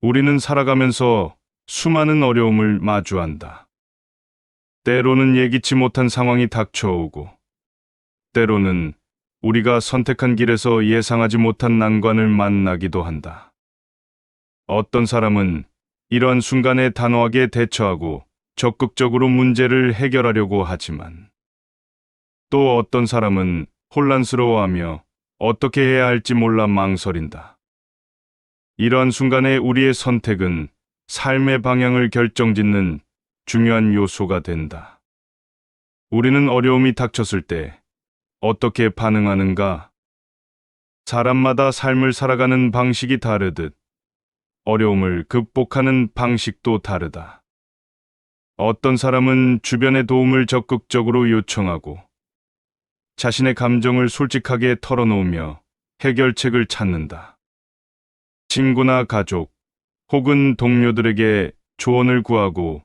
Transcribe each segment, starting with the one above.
우리는 살아가면서 수많은 어려움을 마주한다. 때로는 예기치 못한 상황이 닥쳐오고, 때로는 우리가 선택한 길에서 예상하지 못한 난관을 만나기도 한다. 어떤 사람은 이러한 순간에 단호하게 대처하고 적극적으로 문제를 해결하려고 하지만, 또 어떤 사람은 혼란스러워하며 어떻게 해야 할지 몰라 망설인다. 이러한 순간에 우리의 선택은 삶의 방향을 결정짓는 중요한 요소가 된다. 우리는 어려움이 닥쳤을 때 어떻게 반응하는가? 사람마다 삶을 살아가는 방식이 다르듯 어려움을 극복하는 방식도 다르다. 어떤 사람은 주변의 도움을 적극적으로 요청하고 자신의 감정을 솔직하게 털어놓으며 해결책을 찾는다. 친구나 가족 혹은 동료들에게 조언을 구하고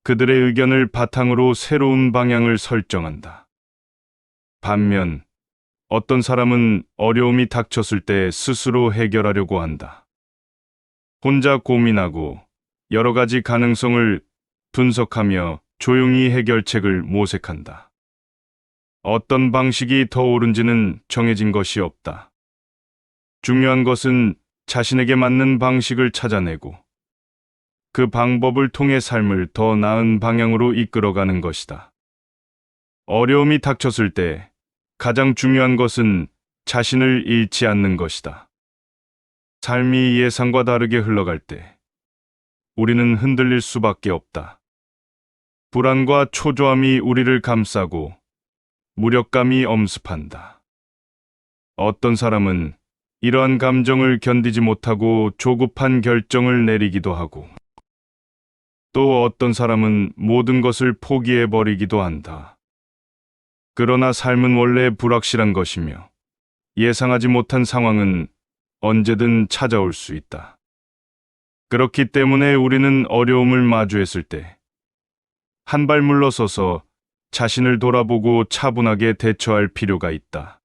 그들의 의견을 바탕으로 새로운 방향을 설정한다. 반면 어떤 사람은 어려움이 닥쳤을 때 스스로 해결하려고 한다. 혼자 고민하고 여러 가지 가능성을 분석하며 조용히 해결책을 모색한다. 어떤 방식이 더 옳은지는 정해진 것이 없다. 중요한 것은 자신에게 맞는 방식을 찾아내고 그 방법을 통해 삶을 더 나은 방향으로 이끌어가는 것이다. 어려움이 닥쳤을 때 가장 중요한 것은 자신을 잃지 않는 것이다. 삶이 예상과 다르게 흘러갈 때 우리는 흔들릴 수밖에 없다. 불안과 초조함이 우리를 감싸고 무력감이 엄습한다. 어떤 사람은 이러한 감정을 견디지 못하고 조급한 결정을 내리기도 하고, 또 어떤 사람은 모든 것을 포기해버리기도 한다. 그러나 삶은 원래 불확실한 것이며 예상하지 못한 상황은 언제든 찾아올 수 있다. 그렇기 때문에 우리는 어려움을 마주했을 때 한 발 물러서서 자신을 돌아보고 차분하게 대처할 필요가 있다.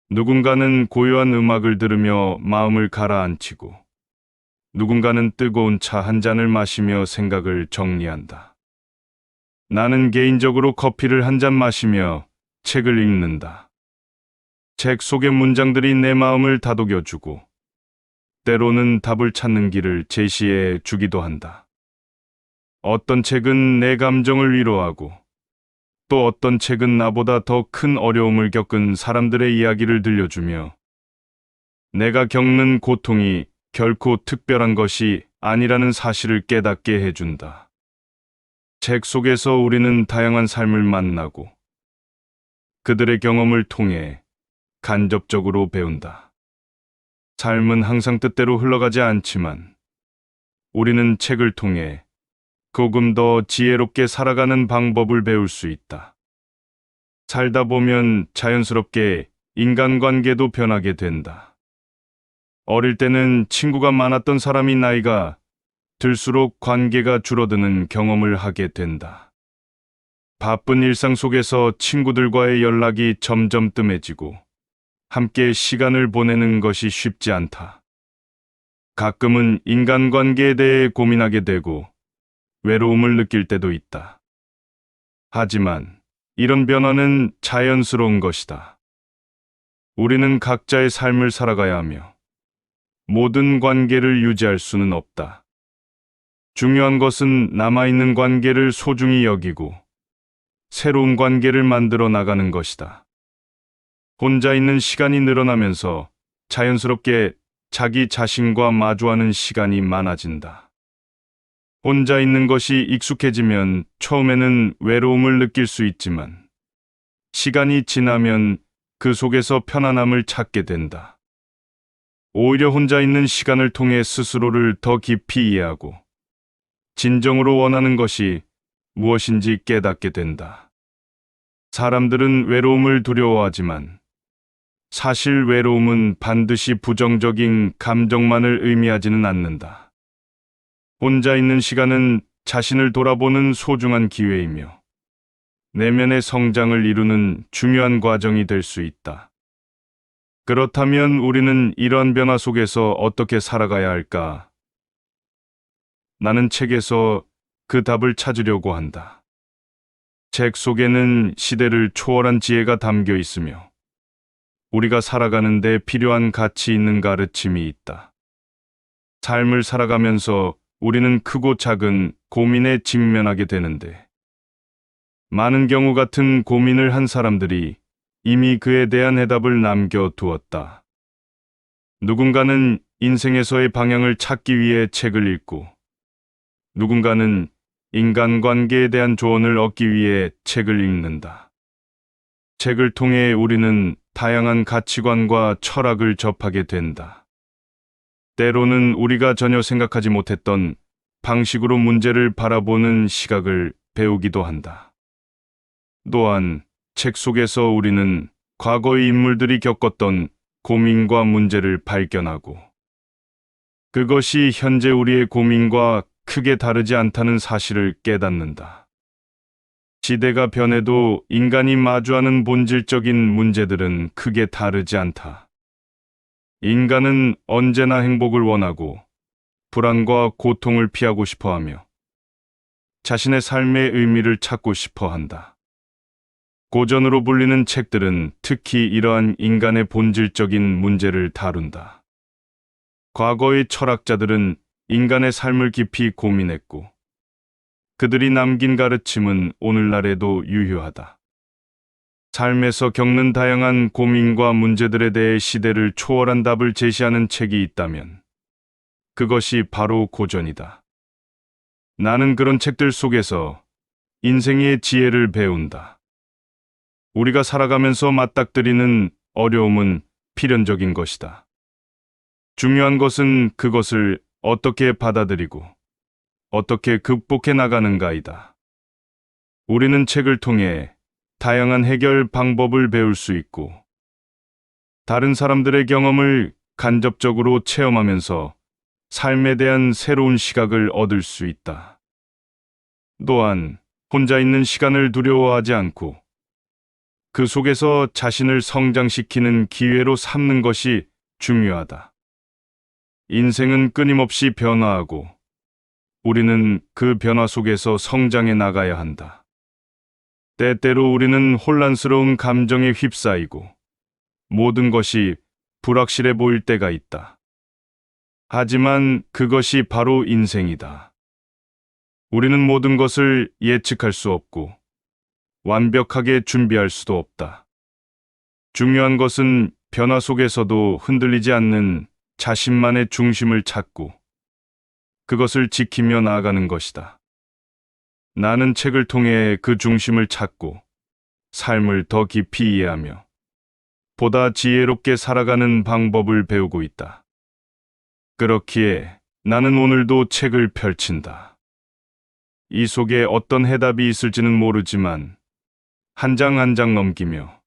누군가는 고요한 음악을 들으며 마음을 가라앉히고, 누군가는 뜨거운 차 한 잔을 마시며 생각을 정리한다. 나는 개인적으로 커피를 한 잔 마시며 책을 읽는다. 책 속의 문장들이 내 마음을 다독여주고, 때로는 답을 찾는 길을 제시해 주기도 한다. 어떤 책은 내 감정을 위로하고, 또 어떤 책은 나보다 더 큰 어려움을 겪은 사람들의 이야기를 들려주며, 내가 겪는 고통이 결코 특별한 것이 아니라는 사실을 깨닫게 해준다. 책 속에서 우리는 다양한 삶을 만나고, 그들의 경험을 통해 간접적으로 배운다. 삶은 항상 뜻대로 흘러가지 않지만, 우리는 책을 통해 조금 더 지혜롭게 살아가는 방법을 배울 수 있다. 살다 보면 자연스럽게 인간관계도 변하게 된다. 어릴 때는 친구가 많았던 사람이 나이가 들수록 관계가 줄어드는 경험을 하게 된다. 바쁜 일상 속에서 친구들과의 연락이 점점 뜸해지고 함께 시간을 보내는 것이 쉽지 않다. 가끔은 인간관계에 대해 고민하게 되고 외로움을 느낄 때도 있다. 하지만 이런 변화는 자연스러운 것이다. 우리는 각자의 삶을 살아가야 하며 모든 관계를 유지할 수는 없다. 중요한 것은 남아있는 관계를 소중히 여기고 새로운 관계를 만들어 나가는 것이다. 혼자 있는 시간이 늘어나면서 자연스럽게 자기 자신과 마주하는 시간이 많아진다. 혼자 있는 것이 익숙해지면 처음에는 외로움을 느낄 수 있지만 시간이 지나면 그 속에서 편안함을 찾게 된다. 오히려 혼자 있는 시간을 통해 스스로를 더 깊이 이해하고 진정으로 원하는 것이 무엇인지 깨닫게 된다. 사람들은 외로움을 두려워하지만 사실 외로움은 반드시 부정적인 감정만을 의미하지는 않는다. 혼자 있는 시간은 자신을 돌아보는 소중한 기회이며 내면의 성장을 이루는 중요한 과정이 될 수 있다. 그렇다면 우리는 이런 변화 속에서 어떻게 살아가야 할까 나는 책에서 그 답을 찾으려고 한다. 책 속에는 시대를 초월한 지혜가 담겨 있으며 우리가 살아가는 데 필요한 가치 있는 가르침이 있다. 삶을 살아가면서 우리는 크고 작은 고민에 직면하게 되는데 많은 경우 같은 고민을 한 사람들이 이미 그에 대한 해답을 남겨두었다. 누군가는 인생에서의 방향을 찾기 위해 책을 읽고 누군가는 인간관계에 대한 조언을 얻기 위해 책을 읽는다. 책을 통해 우리는 다양한 가치관과 철학을 접하게 된다. 때로는 우리가 전혀 생각하지 못했던 방식으로 문제를 바라보는 시각을 배우기도 한다. 또한 책 속에서 우리는 과거의 인물들이 겪었던 고민과 문제를 발견하고 그것이 현재 우리의 고민과 크게 다르지 않다는 사실을 깨닫는다. 시대가 변해도 인간이 마주하는 본질적인 문제들은 크게 다르지 않다. 인간은 언제나 행복을 원하고 불안과 고통을 피하고 싶어 하며 자신의 삶의 의미를 찾고 싶어 한다. 고전으로 불리는 책들은 특히 이러한 인간의 본질적인 문제를 다룬다. 과거의 철학자들은 인간의 삶을 깊이 고민했고 그들이 남긴 가르침은 오늘날에도 유효하다. 삶에서 겪는 다양한 고민과 문제들에 대해 시대를 초월한 답을 제시하는 책이 있다면 그것이 바로 고전이다. 나는 그런 책들 속에서 인생의 지혜를 배운다. 우리가 살아가면서 맞닥뜨리는 어려움은 필연적인 것이다. 중요한 것은 그것을 어떻게 받아들이고 어떻게 극복해 나가는가이다. 우리는 책을 통해 다양한 해결 방법을 배울 수 있고 다른 사람들의 경험을 간접적으로 체험하면서 삶에 대한 새로운 시각을 얻을 수 있다. 또한 혼자 있는 시간을 두려워하지 않고 그 속에서 자신을 성장시키는 기회로 삼는 것이 중요하다. 인생은 끊임없이 변화하고 우리는 그 변화 속에서 성장해 나가야 한다. 때때로 우리는 혼란스러운 감정에 휩싸이고 모든 것이 불확실해 보일 때가 있다. 하지만 그것이 바로 인생이다. 우리는 모든 것을 예측할 수 없고 완벽하게 준비할 수도 없다. 중요한 것은 변화 속에서도 흔들리지 않는 자신만의 중심을 찾고 그것을 지키며 나아가는 것이다. 나는 책을 통해 그 중심을 찾고 삶을 더 깊이 이해하며 보다 지혜롭게 살아가는 방법을 배우고 있다. 그렇기에 나는 오늘도 책을 펼친다. 이 속에 어떤 해답이 있을지는 모르지만 한 장 한 장 넘기며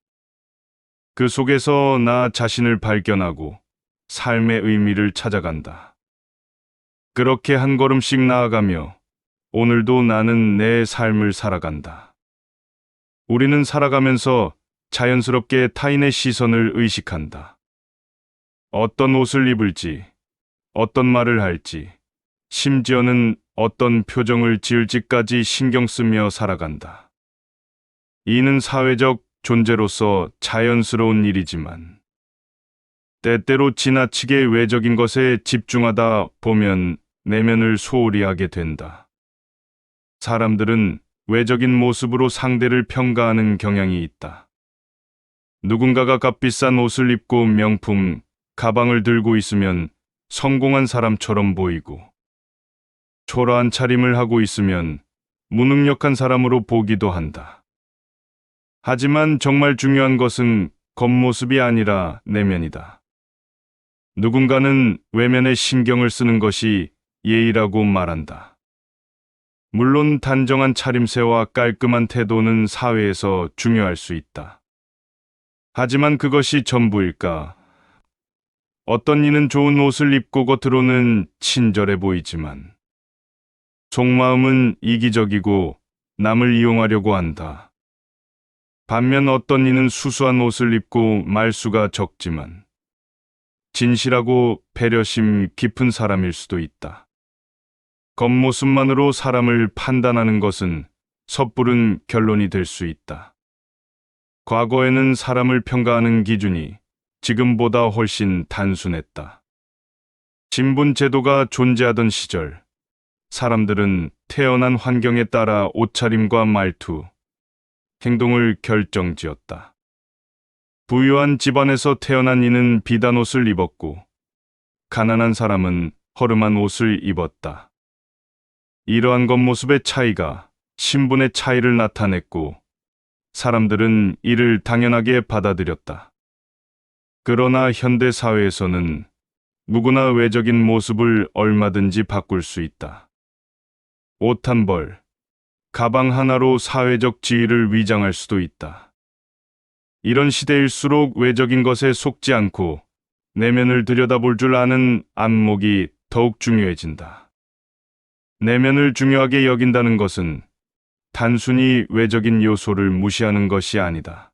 그 속에서 나 자신을 발견하고 삶의 의미를 찾아간다. 그렇게 한 걸음씩 나아가며 오늘도 나는 내 삶을 살아간다. 우리는 살아가면서 자연스럽게 타인의 시선을 의식한다. 어떤 옷을 입을지, 어떤 말을 할지, 심지어는 어떤 표정을 지을지까지 신경 쓰며 살아간다. 이는 사회적 존재로서 자연스러운 일이지만 때때로 지나치게 외적인 것에 집중하다 보면 내면을 소홀히 하게 된다. 사람들은 외적인 모습으로 상대를 평가하는 경향이 있다. 누군가가 값비싼 옷을 입고 명품 가방을 들고 있으면 성공한 사람처럼 보이고 초라한 차림을 하고 있으면 무능력한 사람으로 보기도 한다. 하지만 정말 중요한 것은 겉모습이 아니라 내면이다. 누군가는 외면에 신경을 쓰는 것이 예의라고 말한다. 물론 단정한 차림새와 깔끔한 태도는 사회에서 중요할 수 있다. 하지만 그것이 전부일까? 어떤 이는 좋은 옷을 입고 겉으로는 친절해 보이지만 속마음은 이기적이고 남을 이용하려고 한다. 반면 어떤 이는 수수한 옷을 입고 말수가 적지만 진실하고 배려심 깊은 사람일 수도 있다. 겉모습만으로 사람을 판단하는 것은 섣부른 결론이 될 수 있다. 과거에는 사람을 평가하는 기준이 지금보다 훨씬 단순했다. 신분 제도가 존재하던 시절, 사람들은 태어난 환경에 따라 옷차림과 말투, 행동을 결정지었다. 부유한 집안에서 태어난 이는 비단 옷을 입었고, 가난한 사람은 허름한 옷을 입었다. 이러한 겉모습의 차이가 신분의 차이를 나타냈고, 사람들은 이를 당연하게 받아들였다. 그러나 현대 사회에서는 누구나 외적인 모습을 얼마든지 바꿀 수 있다. 옷 한 벌, 가방 하나로 사회적 지위를 위장할 수도 있다. 이런 시대일수록 외적인 것에 속지 않고 내면을 들여다볼 줄 아는 안목이 더욱 중요해진다. 내면을 중요하게 여긴다는 것은 단순히 외적인 요소를 무시하는 것이 아니다.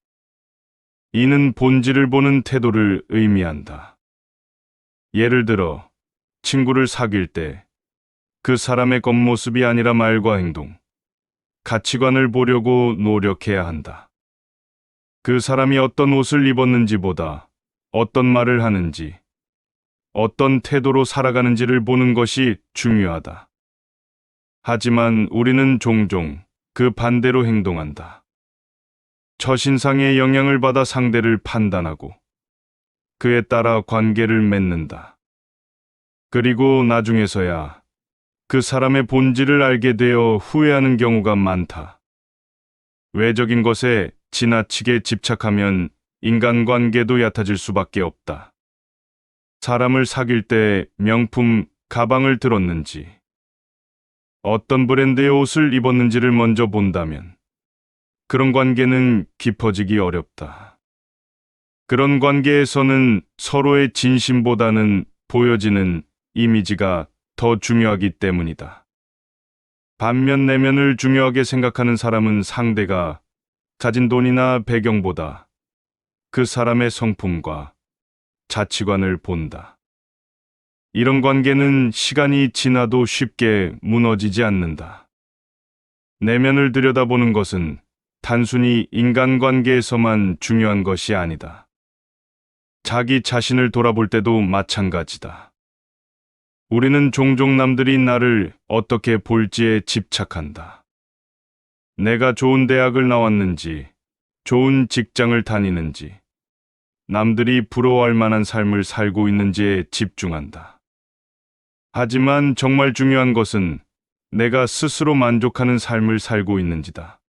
이는 본질을 보는 태도를 의미한다. 예를 들어, 친구를 사귈 때 그 사람의 겉모습이 아니라 말과 행동, 가치관을 보려고 노력해야 한다. 그 사람이 어떤 옷을 입었는지보다 어떤 말을 하는지, 어떤 태도로 살아가는지를 보는 것이 중요하다. 하지만 우리는 종종 그 반대로 행동한다. 첫인상의 영향을 받아 상대를 판단하고 그에 따라 관계를 맺는다. 그리고 나중에서야 그 사람의 본질을 알게 되어 후회하는 경우가 많다. 외적인 것에 지나치게 집착하면 인간관계도 얕아질 수밖에 없다. 사람을 사귈 때 명품 가방을 들었는지, 어떤 브랜드의 옷을 입었는지를 먼저 본다면 그런 관계는 깊어지기 어렵다. 그런 관계에서는 서로의 진심보다는 보여지는 이미지가 더 중요하기 때문이다. 반면 내면을 중요하게 생각하는 사람은 상대가 가진 돈이나 배경보다 그 사람의 성품과 가치관을 본다. 이런 관계는 시간이 지나도 쉽게 무너지지 않는다. 내면을 들여다보는 것은 단순히 인간관계에서만 중요한 것이 아니다. 자기 자신을 돌아볼 때도 마찬가지다. 우리는 종종 남들이 나를 어떻게 볼지에 집착한다. 내가 좋은 대학을 나왔는지, 좋은 직장을 다니는지, 남들이 부러워할 만한 삶을 살고 있는지에 집중한다. 하지만 정말 중요한 것은 내가 스스로 만족하는 삶을 살고 있는지다.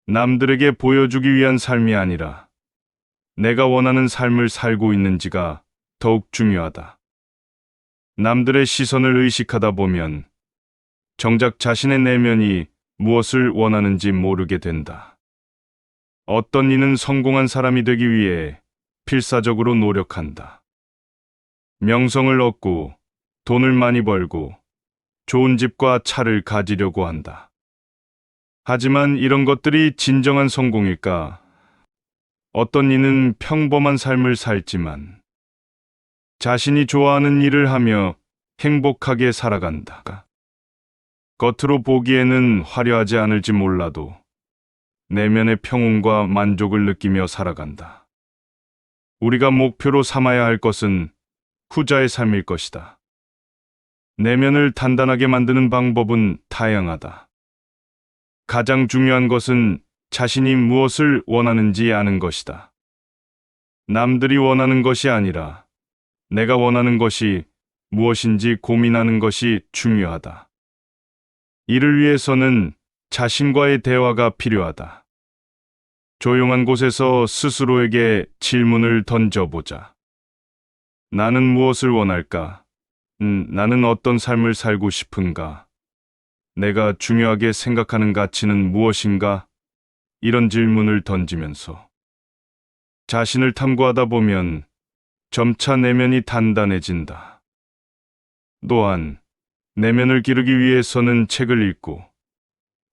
남들에게 보여주기 위한 삶이 아니라 내가 원하는 삶을 살고 있는지가 더욱 중요하다. 남들의 시선을 의식하다 보면 정작 자신의 내면이 무엇을 원하는지 모르게 된다. 어떤 이는 성공한 사람이 되기 위해 필사적으로 노력한다. 명성을 얻고 돈을 많이 벌고 좋은 집과 차를 가지려고 한다. 하지만 이런 것들이 진정한 성공일까? 어떤 이는 평범한 삶을 살지만 자신이 좋아하는 일을 하며 행복하게 살아간다. 겉으로 보기에는 화려하지 않을지 몰라도 내면의 평온과 만족을 느끼며 살아간다. 우리가 목표로 삼아야 할 것은 후자의 삶일 것이다. 내면을 단단하게 만드는 방법은 다양하다. 가장 중요한 것은 자신이 무엇을 원하는지 아는 것이다. 남들이 원하는 것이 아니라 내가 원하는 것이 무엇인지 고민하는 것이 중요하다. 이를 위해서는 자신과의 대화가 필요하다. 조용한 곳에서 스스로에게 질문을 던져보자. 나는 무엇을 원할까? 나는 어떤 삶을 살고 싶은가? 내가 중요하게 생각하는 가치는 무엇인가? 이런 질문을 던지면서 자신을 탐구하다 보면 점차 내면이 단단해진다. 또한 내면을 기르기 위해서는 책을 읽고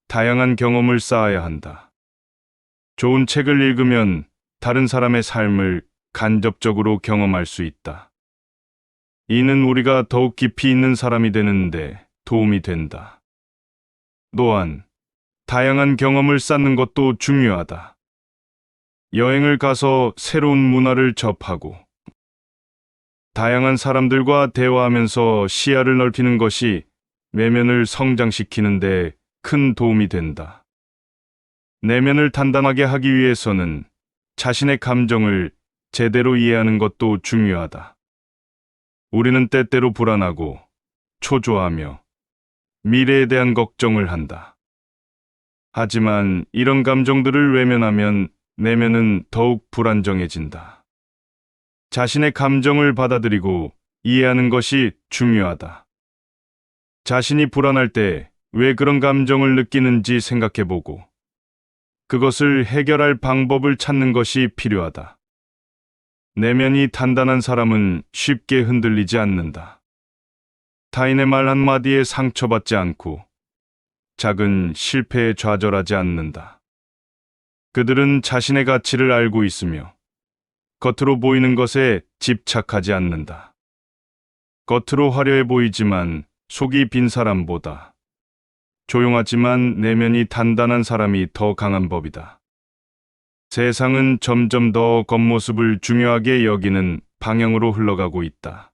다양한 경험을 쌓아야 한다. 좋은 책을 읽으면 다른 사람의 삶을 간접적으로 경험할 수 있다. 이는 우리가 더욱 깊이 있는 사람이 되는데 도움이 된다. 또한 다양한 경험을 쌓는 것도 중요하다. 여행을 가서 새로운 문화를 접하고 다양한 사람들과 대화하면서 시야를 넓히는 것이 내면을 성장시키는 데 큰 도움이 된다. 내면을 단단하게 하기 위해서는 자신의 감정을 제대로 이해하는 것도 중요하다. 우리는 때때로 불안하고 초조하며 미래에 대한 걱정을 한다. 하지만 이런 감정들을 외면하면 내면은 더욱 불안정해진다. 자신의 감정을 받아들이고 이해하는 것이 중요하다. 자신이 불안할 때 왜 그런 감정을 느끼는지 생각해보고 그것을 해결할 방법을 찾는 것이 필요하다. 내면이 단단한 사람은 쉽게 흔들리지 않는다. 타인의 말 한마디에 상처받지 않고 작은 실패에 좌절하지 않는다. 그들은 자신의 가치를 알고 있으며 겉으로 보이는 것에 집착하지 않는다. 겉으로 화려해 보이지만 속이 빈 사람보다 조용하지만 내면이 단단한 사람이 더 강한 법이다. 세상은 점점 더 겉모습을 중요하게 여기는 방향으로 흘러가고 있다.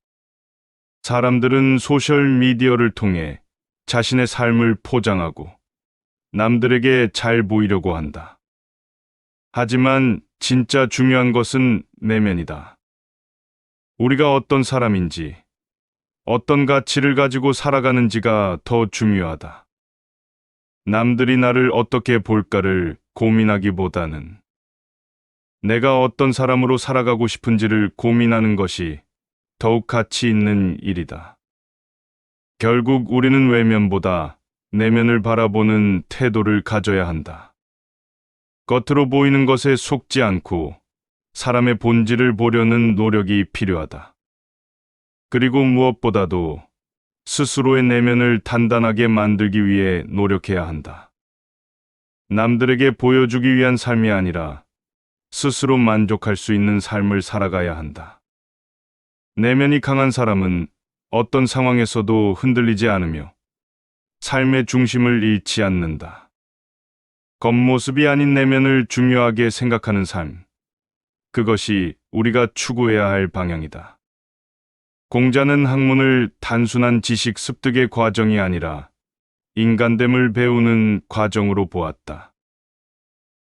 사람들은 소셜미디어를 통해 자신의 삶을 포장하고 남들에게 잘 보이려고 한다. 하지만 진짜 중요한 것은 내면이다. 우리가 어떤 사람인지, 어떤 가치를 가지고 살아가는지가 더 중요하다. 남들이 나를 어떻게 볼까를 고민하기보다는 내가 어떤 사람으로 살아가고 싶은지를 고민하는 것이 더욱 가치 있는 일이다. 결국 우리는 외면보다 내면을 바라보는 태도를 가져야 한다. 겉으로 보이는 것에 속지 않고 사람의 본질을 보려는 노력이 필요하다. 그리고 무엇보다도 스스로의 내면을 단단하게 만들기 위해 노력해야 한다. 남들에게 보여주기 위한 삶이 아니라 스스로 만족할 수 있는 삶을 살아가야 한다. 내면이 강한 사람은 어떤 상황에서도 흔들리지 않으며 삶의 중심을 잃지 않는다. 겉모습이 아닌 내면을 중요하게 생각하는 삶, 그것이 우리가 추구해야 할 방향이다. 공자는 학문을 단순한 지식 습득의 과정이 아니라 인간됨을 배우는 과정으로 보았다.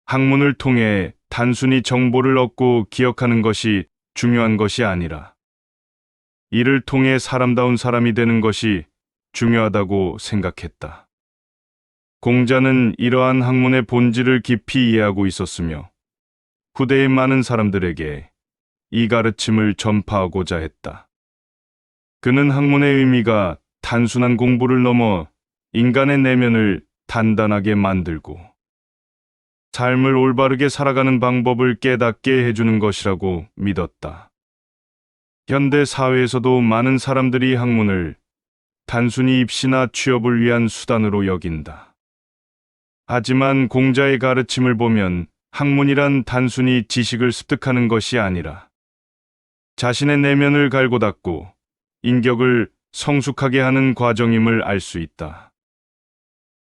학문을 통해 단순히 정보를 얻고 기억하는 것이 중요한 것이 아니라 이를 통해 사람다운 사람이 되는 것이 중요하다고 생각했다. 공자는 이러한 학문의 본질을 깊이 이해하고 있었으며 후대의 많은 사람들에게 이 가르침을 전파하고자 했다. 그는 학문의 의미가 단순한 공부를 넘어 인간의 내면을 단단하게 만들고 삶을 올바르게 살아가는 방법을 깨닫게 해주는 것이라고 믿었다. 현대 사회에서도 많은 사람들이 학문을 단순히 입시나 취업을 위한 수단으로 여긴다. 하지만 공자의 가르침을 보면 학문이란 단순히 지식을 습득하는 것이 아니라 자신의 내면을 갈고 닦고 인격을 성숙하게 하는 과정임을 알 수 있다.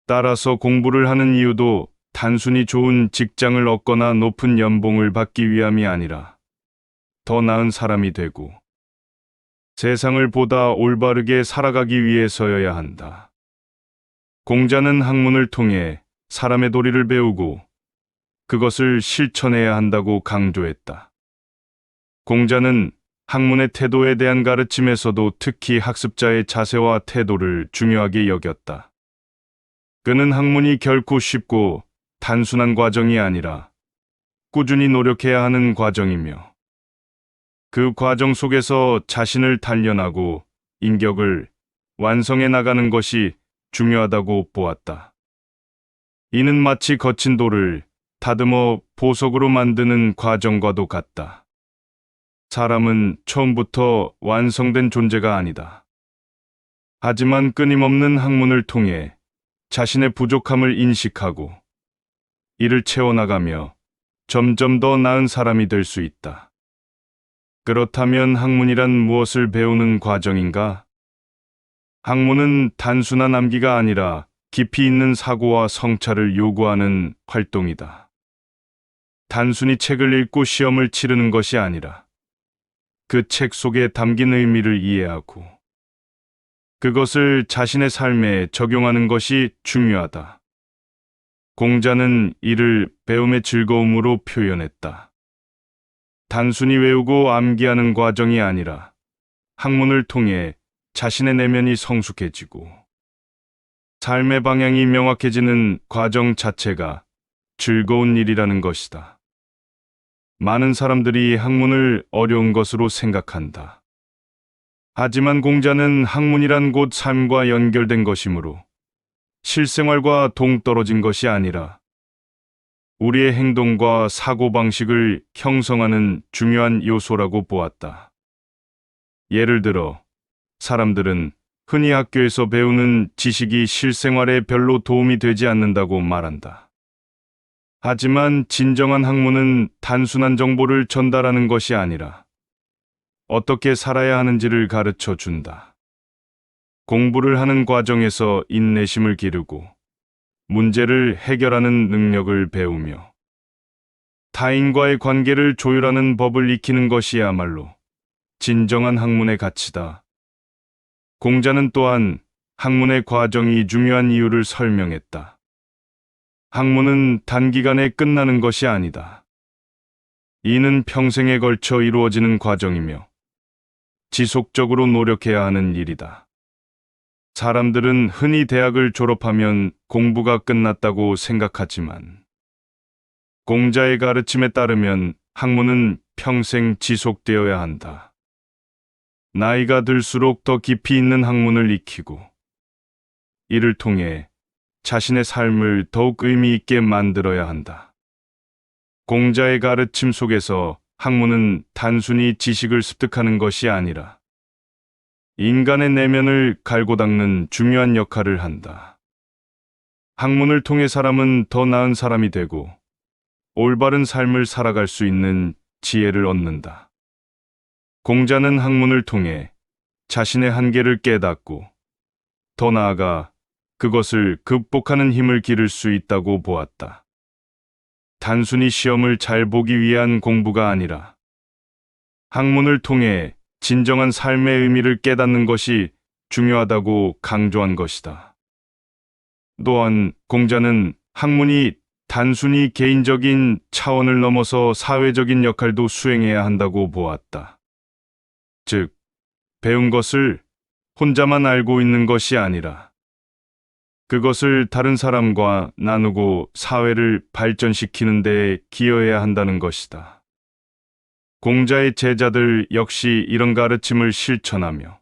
따라서 공부를 하는 이유도 단순히 좋은 직장을 얻거나 높은 연봉을 받기 위함이 아니라 더 나은 사람이 되고 세상을 보다 올바르게 살아가기 위해서여야 한다. 공자는 학문을 통해 사람의 도리를 배우고 그것을 실천해야 한다고 강조했다. 공자는 학문의 태도에 대한 가르침에서도 특히 학습자의 자세와 태도를 중요하게 여겼다. 그는 학문이 결코 쉽고 단순한 과정이 아니라 꾸준히 노력해야 하는 과정이며 그 과정 속에서 자신을 단련하고 인격을 완성해 나가는 것이 중요하다고 보았다. 이는 마치 거친 돌을 다듬어 보석으로 만드는 과정과도 같다. 사람은 처음부터 완성된 존재가 아니다. 하지만 끊임없는 학문을 통해 자신의 부족함을 인식하고 이를 채워나가며 점점 더 나은 사람이 될 수 있다. 그렇다면 학문이란 무엇을 배우는 과정인가? 학문은 단순한 암기가 아니라 깊이 있는 사고와 성찰을 요구하는 활동이다. 단순히 책을 읽고 시험을 치르는 것이 아니라 그 책 속에 담긴 의미를 이해하고 그것을 자신의 삶에 적용하는 것이 중요하다. 공자는 이를 배움의 즐거움으로 표현했다. 단순히 외우고 암기하는 과정이 아니라 학문을 통해 자신의 내면이 성숙해지고 삶의 방향이 명확해지는 과정 자체가 즐거운 일이라는 것이다. 많은 사람들이 학문을 어려운 것으로 생각한다. 하지만 공자는 학문이란 곧 삶과 연결된 것이므로 실생활과 동떨어진 것이 아니라 우리의 행동과 사고방식을 형성하는 중요한 요소라고 보았다. 예를 들어, 사람들은 흔히 학교에서 배우는 지식이 실생활에 별로 도움이 되지 않는다고 말한다. 하지만 진정한 학문은 단순한 정보를 전달하는 것이 아니라 어떻게 살아야 하는지를 가르쳐 준다. 공부를 하는 과정에서 인내심을 기르고 문제를 해결하는 능력을 배우며 타인과의 관계를 조율하는 법을 익히는 것이야말로 진정한 학문의 가치다. 공자는 또한 학문의 과정이 중요한 이유를 설명했다. 학문은 단기간에 끝나는 것이 아니다. 이는 평생에 걸쳐 이루어지는 과정이며 지속적으로 노력해야 하는 일이다. 사람들은 흔히 대학을 졸업하면 공부가 끝났다고 생각하지만 공자의 가르침에 따르면 학문은 평생 지속되어야 한다. 나이가 들수록 더 깊이 있는 학문을 익히고 이를 통해 자신의 삶을 더욱 의미 있게 만들어야 한다. 공자의 가르침 속에서 학문은 단순히 지식을 습득하는 것이 아니라 인간의 내면을 갈고 닦는 중요한 역할을 한다. 학문을 통해 사람은 더 나은 사람이 되고 올바른 삶을 살아갈 수 있는 지혜를 얻는다. 공자는 학문을 통해 자신의 한계를 깨닫고 더 나아가 그것을 극복하는 힘을 기를 수 있다고 보았다. 단순히 시험을 잘 보기 위한 공부가 아니라 학문을 통해 진정한 삶의 의미를 깨닫는 것이 중요하다고 강조한 것이다. 또한 공자는 학문이 단순히 개인적인 차원을 넘어서 사회적인 역할도 수행해야 한다고 보았다. 즉, 배운 것을 혼자만 알고 있는 것이 아니라 그것을 다른 사람과 나누고 사회를 발전시키는 데 기여해야 한다는 것이다. 공자의 제자들 역시 이런 가르침을 실천하며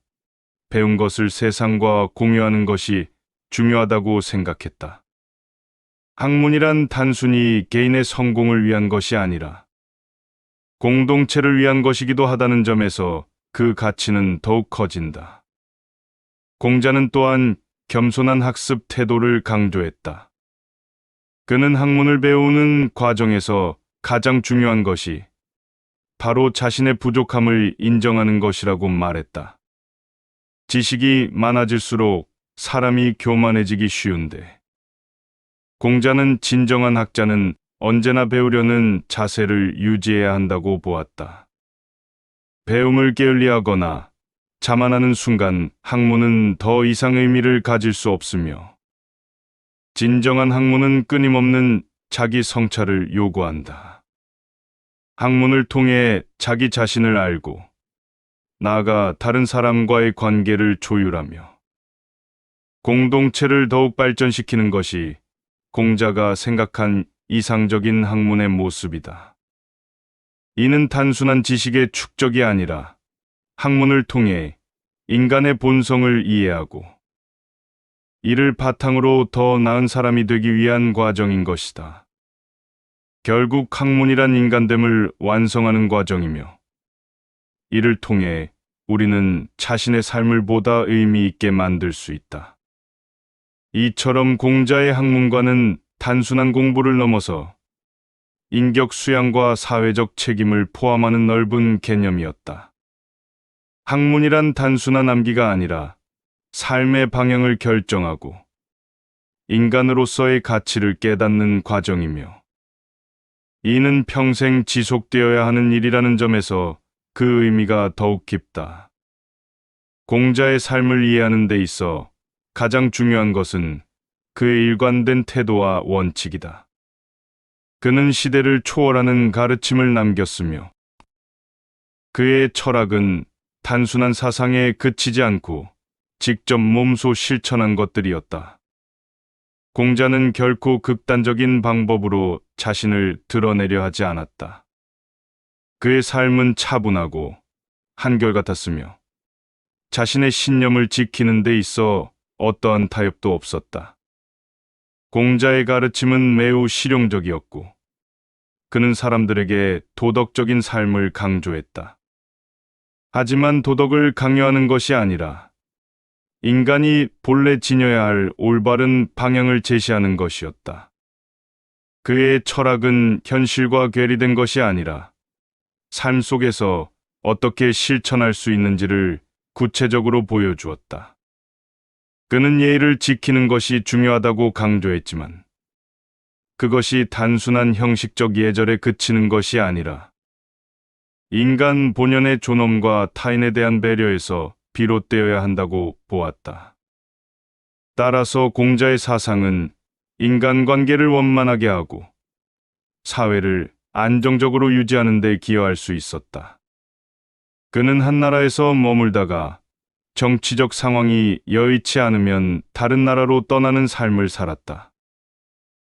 배운 것을 세상과 공유하는 것이 중요하다고 생각했다. 학문이란 단순히 개인의 성공을 위한 것이 아니라 공동체를 위한 것이기도 하다는 점에서 그 가치는 더욱 커진다. 공자는 또한 겸손한 학습 태도를 강조했다. 그는 학문을 배우는 과정에서 가장 중요한 것이 바로 자신의 부족함을 인정하는 것이라고 말했다. 지식이 많아질수록 사람이 교만해지기 쉬운데 공자는 진정한 학자는 언제나 배우려는 자세를 유지해야 한다고 보았다. 배움을 게을리하거나 자만하는 순간 학문은 더 이상 의미를 가질 수 없으며 진정한 학문은 끊임없는 자기 성찰을 요구한다. 학문을 통해 자기 자신을 알고 나아가 다른 사람과의 관계를 조율하며 공동체를 더욱 발전시키는 것이 공자가 생각한 이상적인 학문의 모습이다. 이는 단순한 지식의 축적이 아니라 학문을 통해 인간의 본성을 이해하고 이를 바탕으로 더 나은 사람이 되기 위한 과정인 것이다. 결국 학문이란 인간됨을 완성하는 과정이며 이를 통해 우리는 자신의 삶을 보다 의미 있게 만들 수 있다. 이처럼 공자의 학문과는 단순한 공부를 넘어서 인격 수양과 사회적 책임을 포함하는 넓은 개념이었다. 학문이란 단순한 암기가 아니라 삶의 방향을 결정하고 인간으로서의 가치를 깨닫는 과정이며 이는 평생 지속되어야 하는 일이라는 점에서 그 의미가 더욱 깊다. 공자의 삶을 이해하는 데 있어 가장 중요한 것은 그의 일관된 태도와 원칙이다. 그는 시대를 초월하는 가르침을 남겼으며 그의 철학은 단순한 사상에 그치지 않고 직접 몸소 실천한 것들이었다. 공자는 결코 극단적인 방법으로 자신을 드러내려 하지 않았다. 그의 삶은 차분하고 한결같았으며 자신의 신념을 지키는 데 있어 어떠한 타협도 없었다. 공자의 가르침은 매우 실용적이었고 그는 사람들에게 도덕적인 삶을 강조했다. 하지만 도덕을 강요하는 것이 아니라 인간이 본래 지녀야 할 올바른 방향을 제시하는 것이었다. 그의 철학은 현실과 괴리된 것이 아니라 삶 속에서 어떻게 실천할 수 있는지를 구체적으로 보여주었다. 그는 예의를 지키는 것이 중요하다고 강조했지만 그것이 단순한 형식적 예절에 그치는 것이 아니라 인간 본연의 존엄과 타인에 대한 배려에서 비롯되어야 한다고 보았다. 따라서 공자의 사상은 인간관계를 원만하게 하고 사회를 안정적으로 유지하는 데 기여할 수 있었다. 그는 한 나라에서 머물다가 정치적 상황이 여의치 않으면 다른 나라로 떠나는 삶을 살았다.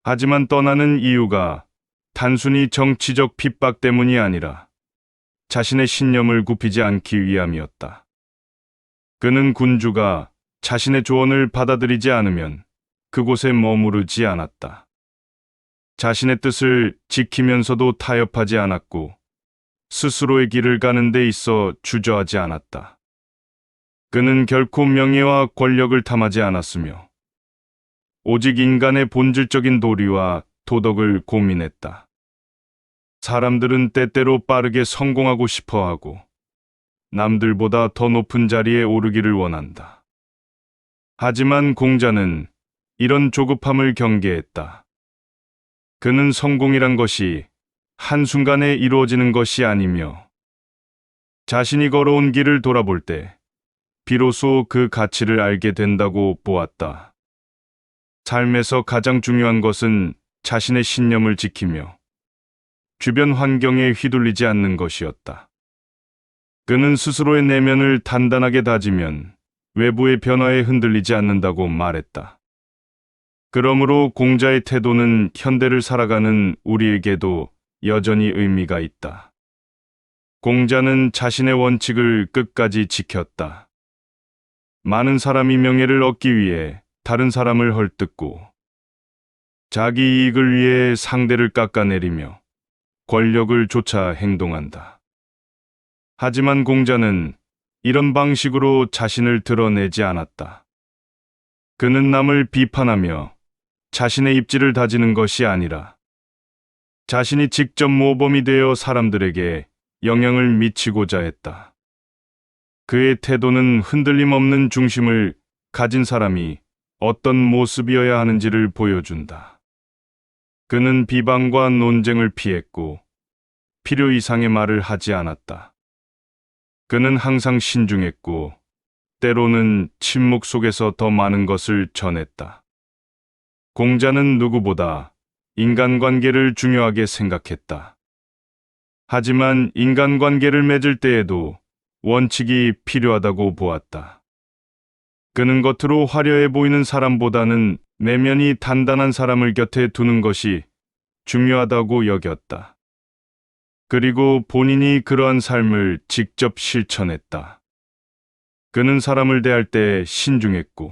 하지만 떠나는 이유가 단순히 정치적 핍박 때문이 아니라 자신의 신념을 굽히지 않기 위함이었다. 그는 군주가 자신의 조언을 받아들이지 않으면 그곳에 머무르지 않았다. 자신의 뜻을 지키면서도 타협하지 않았고 스스로의 길을 가는 데 있어 주저하지 않았다. 그는 결코 명예와 권력을 탐하지 않았으며 오직 인간의 본질적인 도리와 도덕을 고민했다. 사람들은 때때로 빠르게 성공하고 싶어하고 남들보다 더 높은 자리에 오르기를 원한다. 하지만 공자는 이런 조급함을 경계했다. 그는 성공이란 것이 한순간에 이루어지는 것이 아니며 자신이 걸어온 길을 돌아볼 때 비로소 그 가치를 알게 된다고 보았다. 삶에서 가장 중요한 것은 자신의 신념을 지키며 주변 환경에 휘둘리지 않는 것이었다. 그는 스스로의 내면을 단단하게 다지면 외부의 변화에 흔들리지 않는다고 말했다. 그러므로 공자의 태도는 현대를 살아가는 우리에게도 여전히 의미가 있다. 공자는 자신의 원칙을 끝까지 지켰다. 많은 사람이 명예를 얻기 위해 다른 사람을 헐뜯고 자기 이익을 위해 상대를 깎아내리며 권력을 쫓아 행동한다. 하지만 공자는 이런 방식으로 자신을 드러내지 않았다. 그는 남을 비판하며 자신의 입지를 다지는 것이 아니라 자신이 직접 모범이 되어 사람들에게 영향을 미치고자 했다. 그의 태도는 흔들림 없는 중심을 가진 사람이 어떤 모습이어야 하는지를 보여준다. 그는 비방과 논쟁을 피했고 필요 이상의 말을 하지 않았다. 그는 항상 신중했고 때로는 침묵 속에서 더 많은 것을 전했다. 공자는 누구보다 인간관계를 중요하게 생각했다. 하지만 인간관계를 맺을 때에도 원칙이 필요하다고 보았다. 그는 겉으로 화려해 보이는 사람보다는 내면이 단단한 사람을 곁에 두는 것이 중요하다고 여겼다. 그리고 본인이 그러한 삶을 직접 실천했다. 그는 사람을 대할 때 신중했고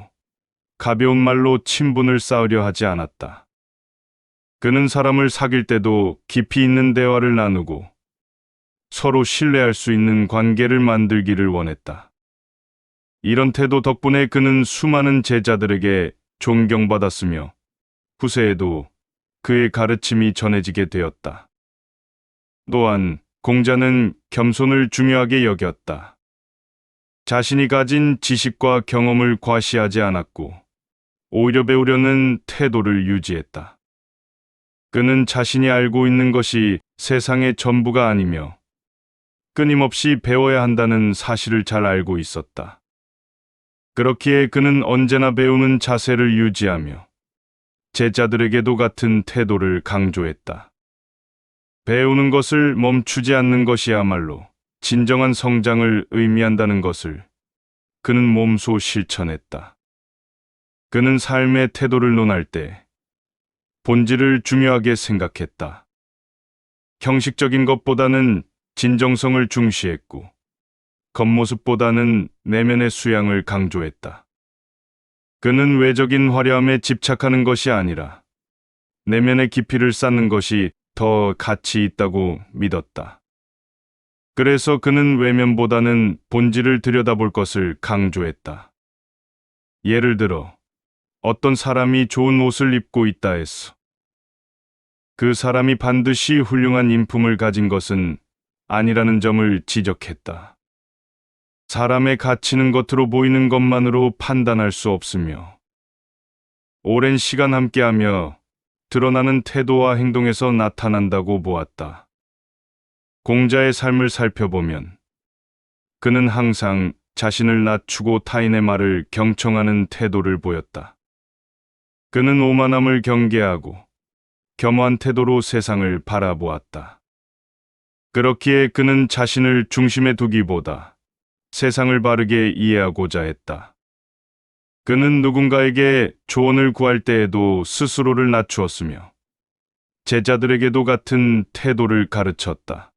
가벼운 말로 친분을 쌓으려 하지 않았다. 그는 사람을 사귈 때도 깊이 있는 대화를 나누고 서로 신뢰할 수 있는 관계를 만들기를 원했다. 이런 태도 덕분에 그는 수많은 제자들에게 존경받았으며 후세에도 그의 가르침이 전해지게 되었다. 또한 공자는 겸손을 중요하게 여겼다. 자신이 가진 지식과 경험을 과시하지 않았고, 오히려 배우려는 태도를 유지했다. 그는 자신이 알고 있는 것이 세상의 전부가 아니며, 끊임없이 배워야 한다는 사실을 잘 알고 있었다. 그렇기에 그는 언제나 배우는 자세를 유지하며, 제자들에게도 같은 태도를 강조했다. 배우는 것을 멈추지 않는 것이야말로 진정한 성장을 의미한다는 것을 그는 몸소 실천했다. 그는 삶의 태도를 논할 때 본질을 중요하게 생각했다. 형식적인 것보다는 진정성을 중시했고, 겉모습보다는 내면의 수양을 강조했다. 그는 외적인 화려함에 집착하는 것이 아니라 내면의 깊이를 쌓는 것이 더 가치 있다고 믿었다. 그래서 그는 외면보다는 본질을 들여다볼 것을 강조했다. 예를 들어, 어떤 사람이 좋은 옷을 입고 있다 했어. 그 사람이 반드시 훌륭한 인품을 가진 것은 아니라는 점을 지적했다. 사람의 가치는 겉으로 보이는 것만으로 판단할 수 없으며, 오랜 시간 함께하며 드러나는 태도와 행동에서 나타난다고 보았다. 공자의 삶을 살펴보면 그는 항상 자신을 낮추고 타인의 말을 경청하는 태도를 보였다. 그는 오만함을 경계하고 겸허한 태도로 세상을 바라보았다. 그렇기에 그는 자신을 중심에 두기보다 세상을 바르게 이해하고자 했다. 그는 누군가에게 조언을 구할 때에도 스스로를 낮추었으며 제자들에게도 같은 태도를 가르쳤다.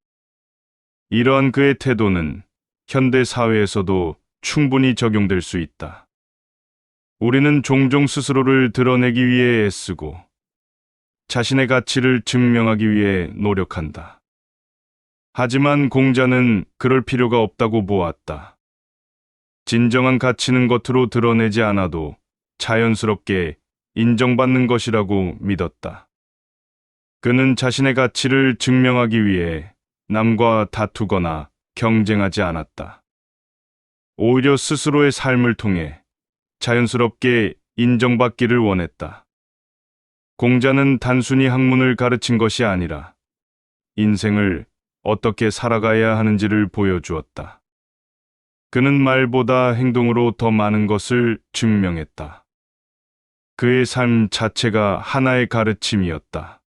이러한 그의 태도는 현대 사회에서도 충분히 적용될 수 있다. 우리는 종종 스스로를 드러내기 위해 애쓰고 자신의 가치를 증명하기 위해 노력한다. 하지만 공자는 그럴 필요가 없다고 보았다. 진정한 가치는 겉으로 드러내지 않아도 자연스럽게 인정받는 것이라고 믿었다. 그는 자신의 가치를 증명하기 위해 남과 다투거나 경쟁하지 않았다. 오히려 스스로의 삶을 통해 자연스럽게 인정받기를 원했다. 공자는 단순히 학문을 가르친 것이 아니라 인생을 어떻게 살아가야 하는지를 보여주었다. 그는 말보다 행동으로 더 많은 것을 증명했다. 그의 삶 자체가 하나의 가르침이었다.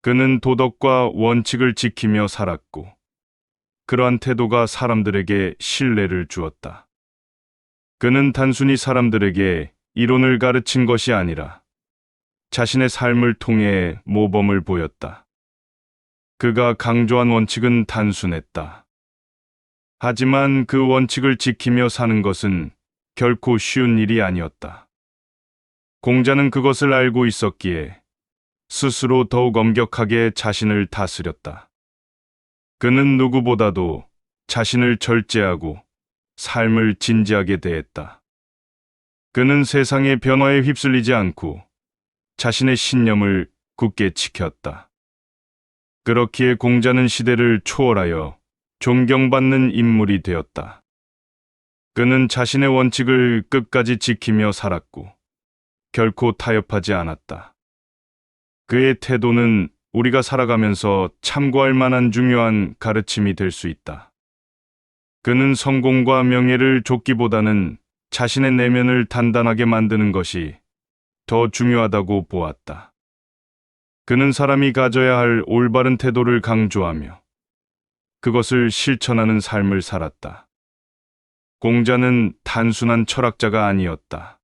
그는 도덕과 원칙을 지키며 살았고, 그러한 태도가 사람들에게 신뢰를 주었다. 그는 단순히 사람들에게 이론을 가르친 것이 아니라 자신의 삶을 통해 모범을 보였다. 그가 강조한 원칙은 단순했다. 하지만 그 원칙을 지키며 사는 것은 결코 쉬운 일이 아니었다. 공자는 그것을 알고 있었기에 스스로 더욱 엄격하게 자신을 다스렸다. 그는 누구보다도 자신을 절제하고 삶을 진지하게 대했다. 그는 세상의 변화에 휩쓸리지 않고 자신의 신념을 굳게 지켰다. 그렇기에 공자는 시대를 초월하여 존경받는 인물이 되었다. 그는 자신의 원칙을 끝까지 지키며 살았고 결코 타협하지 않았다. 그의 태도는 우리가 살아가면서 참고할 만한 중요한 가르침이 될 수 있다. 그는 성공과 명예를 쫓기보다는 자신의 내면을 단단하게 만드는 것이 더 중요하다고 보았다. 그는 사람이 가져야 할 올바른 태도를 강조하며 그것을 실천하는 삶을 살았다. 공자는 단순한 철학자가 아니었다.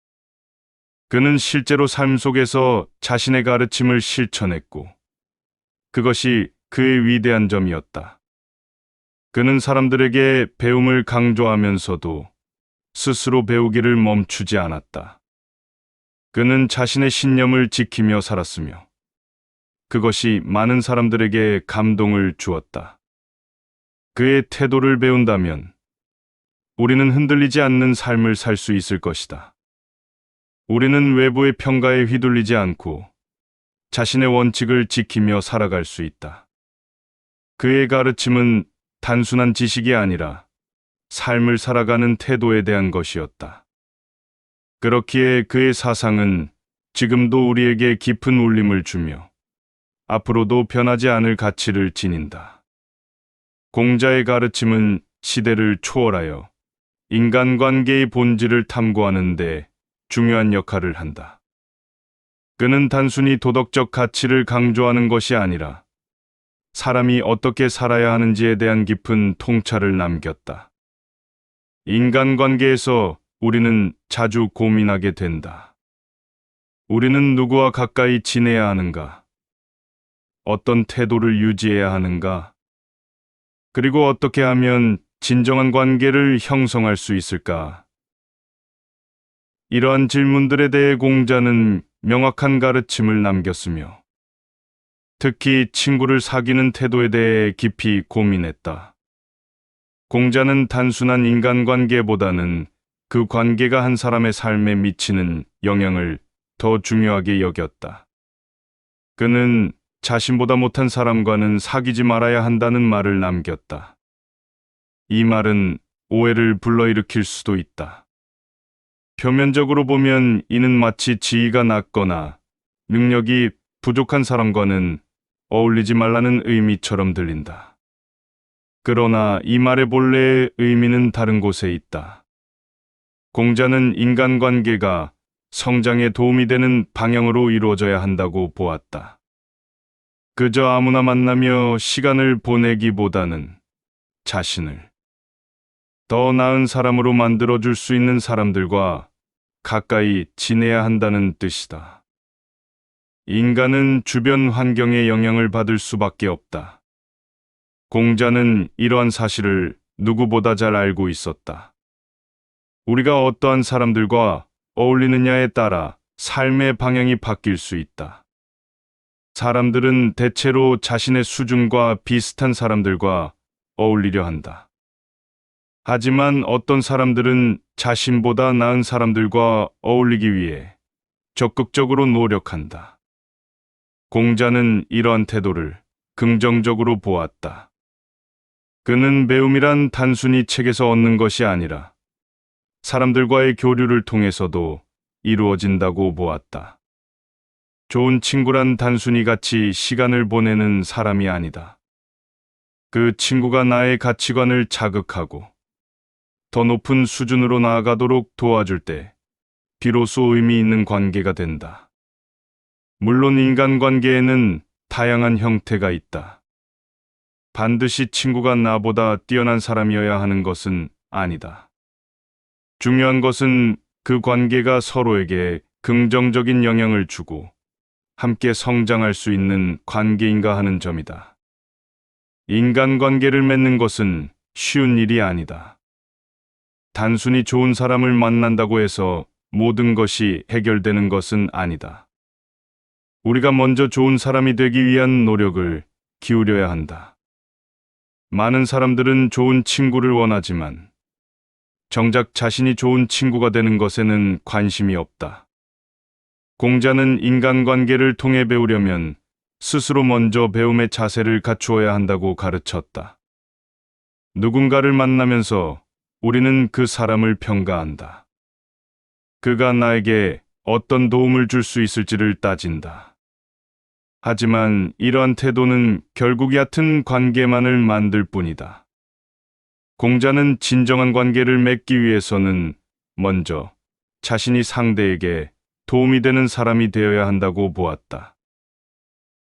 그는 실제로 삶 속에서 자신의 가르침을 실천했고, 그것이 그의 위대한 점이었다. 그는 사람들에게 배움을 강조하면서도 스스로 배우기를 멈추지 않았다. 그는 자신의 신념을 지키며 살았으며, 그것이 많은 사람들에게 감동을 주었다. 그의 태도를 배운다면 우리는 흔들리지 않는 삶을 살 수 있을 것이다. 우리는 외부의 평가에 휘둘리지 않고 자신의 원칙을 지키며 살아갈 수 있다. 그의 가르침은 단순한 지식이 아니라 삶을 살아가는 태도에 대한 것이었다. 그렇기에 그의 사상은 지금도 우리에게 깊은 울림을 주며 앞으로도 변하지 않을 가치를 지닌다. 공자의 가르침은 시대를 초월하여 인간관계의 본질을 탐구하는 데 중요한 역할을 한다. 그는 단순히 도덕적 가치를 강조하는 것이 아니라 사람이 어떻게 살아야 하는지에 대한 깊은 통찰을 남겼다. 인간관계에서 우리는 자주 고민하게 된다. 우리는 누구와 가까이 지내야 하는가? 어떤 태도를 유지해야 하는가? 그리고 어떻게 하면 진정한 관계를 형성할 수 있을까? 이러한 질문들에 대해 공자는 명확한 가르침을 남겼으며, 특히 친구를 사귀는 태도에 대해 깊이 고민했다. 공자는 단순한 인간관계보다는 그 관계가 한 사람의 삶에 미치는 영향을 더 중요하게 여겼다. 그는 자신보다 못한 사람과는 사귀지 말아야 한다는 말을 남겼다. 이 말은 오해를 불러일으킬 수도 있다. 표면적으로 보면 이는 마치 지위가 낮거나 능력이 부족한 사람과는 어울리지 말라는 의미처럼 들린다. 그러나 이 말의 본래의 의미는 다른 곳에 있다. 공자는 인간관계가 성장에 도움이 되는 방향으로 이루어져야 한다고 보았다. 그저 아무나 만나며 시간을 보내기보다는 자신을 더 나은 사람으로 만들어줄 수 있는 사람들과 가까이 지내야 한다는 뜻이다. 인간은 주변 환경의 영향을 받을 수밖에 없다. 공자는 이러한 사실을 누구보다 잘 알고 있었다. 우리가 어떠한 사람들과 어울리느냐에 따라 삶의 방향이 바뀔 수 있다. 사람들은 대체로 자신의 수준과 비슷한 사람들과 어울리려 한다. 하지만 어떤 사람들은 자신보다 나은 사람들과 어울리기 위해 적극적으로 노력한다. 공자는 이러한 태도를 긍정적으로 보았다. 그는 배움이란 단순히 책에서 얻는 것이 아니라 사람들과의 교류를 통해서도 이루어진다고 보았다. 좋은 친구란 단순히 같이 시간을 보내는 사람이 아니다. 그 친구가 나의 가치관을 자극하고 더 높은 수준으로 나아가도록 도와줄 때 비로소 의미 있는 관계가 된다. 물론 인간관계에는 다양한 형태가 있다. 반드시 친구가 나보다 뛰어난 사람이어야 하는 것은 아니다. 중요한 것은 그 관계가 서로에게 긍정적인 영향을 주고 함께 성장할 수 있는 관계인가 하는 점이다. 인간관계를 맺는 것은 쉬운 일이 아니다. 단순히 좋은 사람을 만난다고 해서 모든 것이 해결되는 것은 아니다. 우리가 먼저 좋은 사람이 되기 위한 노력을 기울여야 한다. 많은 사람들은 좋은 친구를 원하지만 정작 자신이 좋은 친구가 되는 것에는 관심이 없다. 공자는 인간관계를 통해 배우려면 스스로 먼저 배움의 자세를 갖추어야 한다고 가르쳤다. 누군가를 만나면서 우리는 그 사람을 평가한다. 그가 나에게 어떤 도움을 줄 수 있을지를 따진다. 하지만 이러한 태도는 결국 얕은 관계만을 만들 뿐이다. 공자는 진정한 관계를 맺기 위해서는 먼저 자신이 상대에게 도움이 되는 사람이 되어야 한다고 보았다.